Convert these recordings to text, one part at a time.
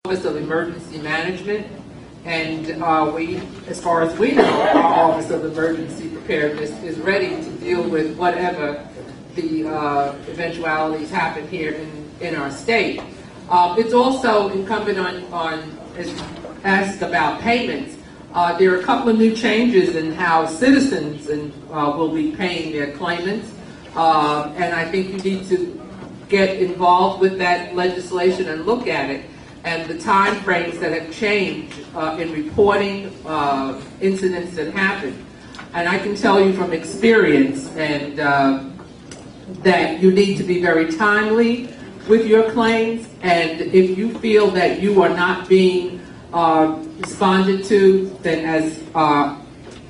Office of Emergency Management, and we, as far as we know, our Office of Emergency Preparedness is ready to deal with whatever the eventualities happen here in our state. It's also incumbent on as asked about payments. There are a couple of new changes in how citizens will be paying their claimants, and I think you need to get involved with that legislation and look at it, and the time frames that have changed in reporting incidents that happen. And I can tell you from experience and that you need to be very timely with your claims, and if you feel that you are not being responded to, then as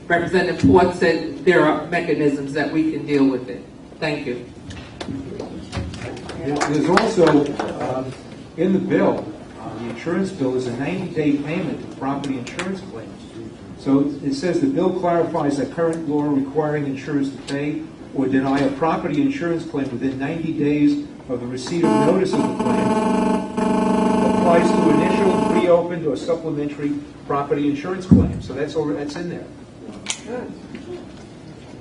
Representative Port said, there are mechanisms that we can deal with it. Thank you. There's also, in the bill, the insurance bill is a 90-day payment of property insurance claims. So it says the bill clarifies that current law requiring insurers to pay or deny a property insurance claim within 90 days of the receipt of notice of the claim applies to initial, reopened, or supplementary property insurance claims. So that's in there. Good.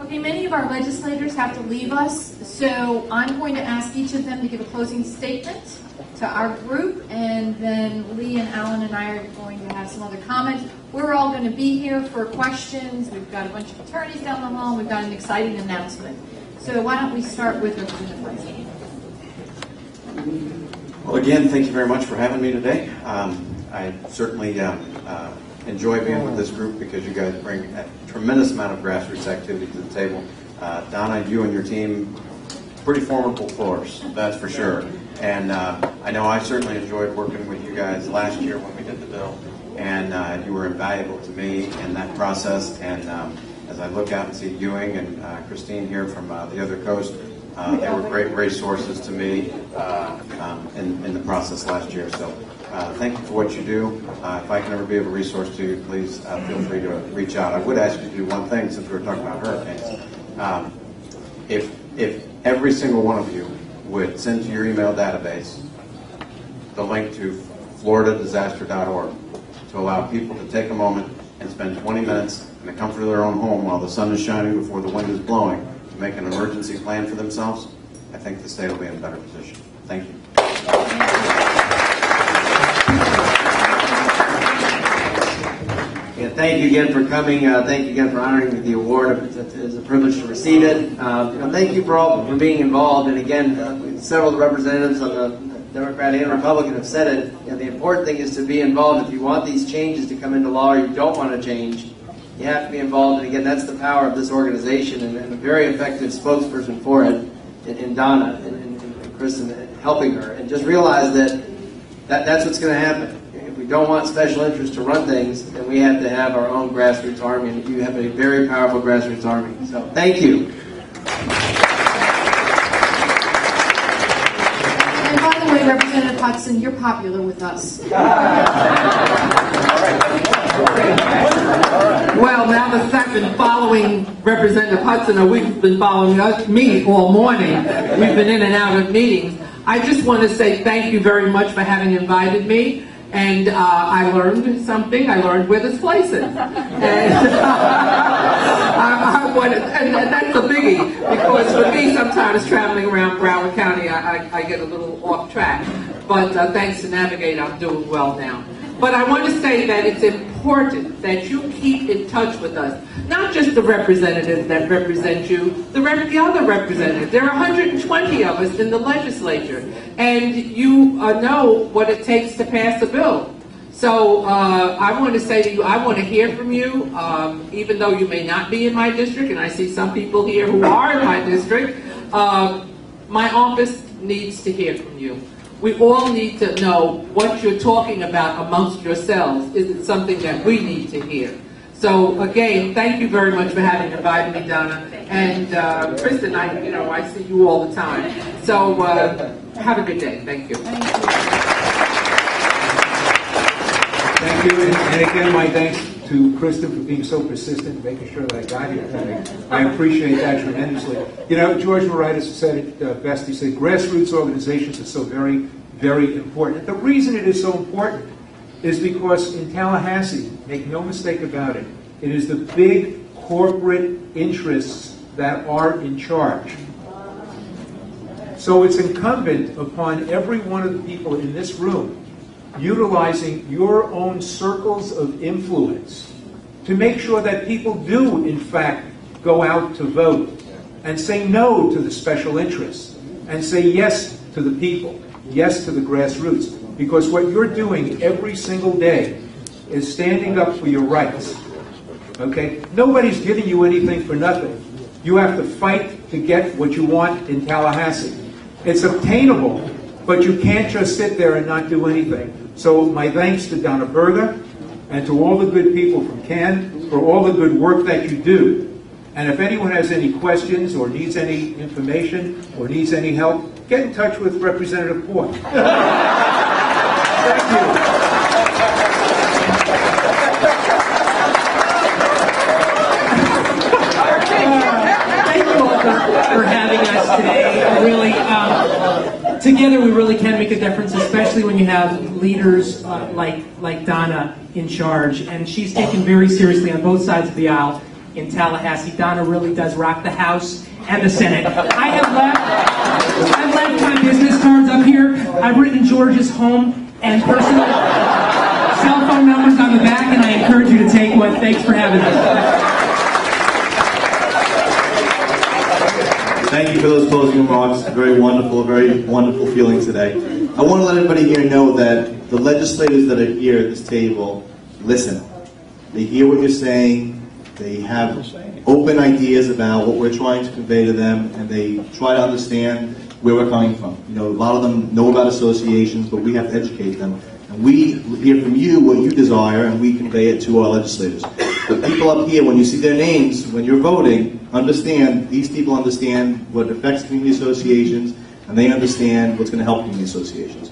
Okay, many of our legislators have to leave us, so I'm going to ask each of them to give a closing statement to our group, and then Lee and Alan and I are going to have some other comments. We're all going to be here for questions. We've got a bunch of attorneys down the hall. We've got an exciting announcement. So why don't we start with Representative Hudson. Well, again, thank you very much for having me today. I certainly enjoy being with this group because you guys bring a tremendous amount of grassroots activity to the table. Donna, you and your team, pretty formidable force, that's for sure. And I know I certainly enjoyed working with you guys last year when we did the bill, and you were invaluable to me in that process. And as I look out and see Ewing and Christine here from the other coast, they were great resources to me in the process last year. So thank you for what you do. If I can ever be of a resource to you, please feel free to reach out. I would ask you to do one thing since we were talking about hurricanes. If every single one of you would send to your email database the link to floridadisaster.org to allow people to take a moment and spend 20 minutes in the comfort of their own home while the sun is shining before the wind is blowing to make an emergency plan for themselves, I think the state will be in a better position. Thank you. Yeah, thank you again for coming. Thank you again for honoring me with the award. It's a privilege to receive it. Thank you for being involved. And again, several of the representatives on the Democrat and Republican have said it. The important thing is to be involved. If you want these changes to come into law or you don't want to change, you have to be involved. And again, that's the power of this organization and a very effective spokesperson for it in Donna and Kristen helping her. And just realize that's what's going to happen. If we don't want special interests to run things, then we have to have our own grassroots army. And you have a very powerful grassroots army. So thank you. And by the way, Representative Hudson, you're popular with us. Well, now the fact that following Representative Hudson, or we've been following me all morning, we've been in and out of meetings. I just want to say thank you very much for having invited me. And I learned something. I learned where this place is. And, and that's a biggie, because for me, sometimes traveling around Broward County, I get a little off track. But thanks to Navigate, I'm doing well now. But I want to say that it's important that you keep in touch with us. Not just the representatives that represent you, the other representatives. There are 120 of us in the legislature, and you know what it takes to pass a bill. So I want to say to you, I want to hear from you, even though you may not be in my district, and I see some people here who are in my district. My office needs to hear from you. We all need to know what you're talking about amongst yourselves. Is it something that we need to hear? So again, thank you very much for having invited me, Donna. And Kristen, I see you all the time. So have a good day. Thank you. Thank you. And again, my thanks to Kristen for being so persistent, making sure that I got here today. I appreciate that tremendously. George Moritas said it best. He said, grassroots organizations are so very, very important. And the reason it is so important is because in Tallahassee, make no mistake about it, it is the big corporate interests that are in charge. So it's incumbent upon every one of the people in this room utilizing your own circles of influence to make sure that people do, in fact, go out to vote and say no to the special interests and say yes to the people, yes to the grassroots. Because what you're doing every single day is standing up for your rights. Okay? Nobody's giving you anything for nothing. You have to fight to get what you want in Tallahassee. It's obtainable, but you can't just sit there and not do anything. So my thanks to Donna Berger and to all the good people from CAN for all the good work that you do. And if anyone has any questions or needs any information or needs any help, get in touch with Representative Port. Thank you. Thank you all for having us today. Really, together we really can make a difference, especially when you have leaders like Donna in charge. And she's taken very seriously on both sides of the aisle in Tallahassee. Donna really does rock the House and the Senate. I've left my business cards up here. I've written George's home and personal cell phone numbers on the back, and I encourage you to take one. Thanks for having us. Thank you for those closing remarks. Very wonderful feeling today. I want to let everybody here know that the legislators that are here at this table listen. They hear what you're saying. They have open ideas about what we're trying to convey to them, and they try to understand where we're coming from. You know, a lot of them know about associations, but we have to educate them. And we hear from you what you desire, and we convey it to our legislators. The people up here, when you see their names, when you're voting, understand, these people understand what affects community associations, and they understand what's going to help community associations.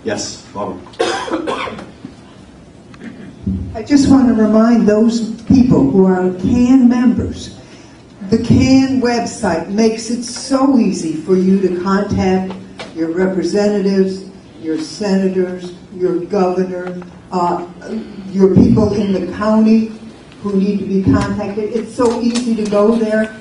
Yes, Barbara. I just want to remind those people who are CAN members, the CAN website makes it so easy for you to contact your representatives, your senators, your governor, your people in the county who need to be contacted. It's so easy to go there.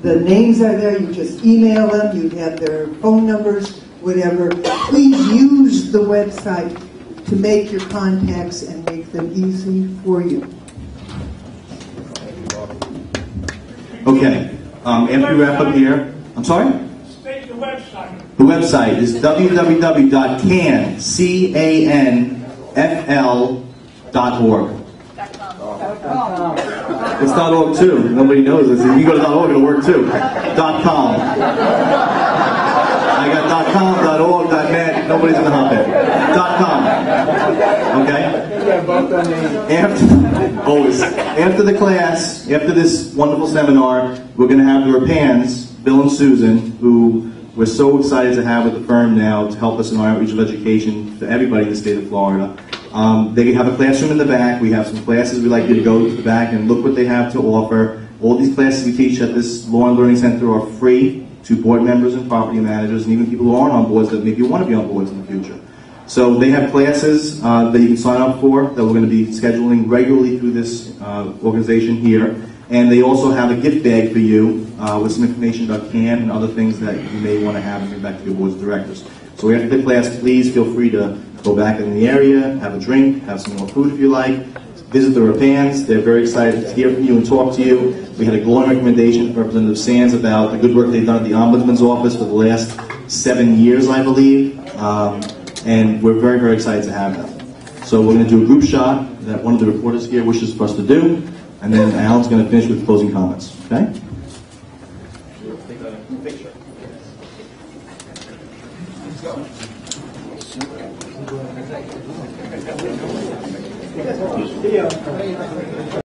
The names are there. You just email them. You have their phone numbers, whatever. Please use the website to make your contacts and make them easy for you. Okay. After we wrap up here, I'm sorry? State the website. The website is www.canfl.org. It's .org too. Nobody knows this. If you go to .org, it'll work too. .com. I got .com, .org, .net. Nobody's gonna hop in. .com. Okay. After the class, after this wonderful seminar, we're gonna have the Rapans, Bill and Susan, who we're so excited to have with the firm now to help us in our outreach of education for everybody in the state of Florida. They have a classroom in the back. We have some classes we'd like you to go to the back and look what they have to offer. All these classes we teach at this Law and Learning Center are free to board members and property managers and even people who aren't on boards that maybe want to be on boards in the future. So they have classes that you can sign up for that we're going to be scheduling regularly through this organization here. And they also have a gift bag for you with some information about CAN and other things that you may want to have and bring back to your boards of directors. So after the class, please feel free to go back in the area, have a drink, have some more food if you like. Visit the Rapans. They're very excited to hear from you and talk to you. We had a glowing recommendation from Representative Sands about the good work they've done at the Ombudsman's office for the last 7 years, I believe. And we're very, very excited to have them. So we're going to do a group shot that one of the reporters here wishes for us to do. And then Alan's going to finish with closing comments. Okay? Take a picture. Let's go.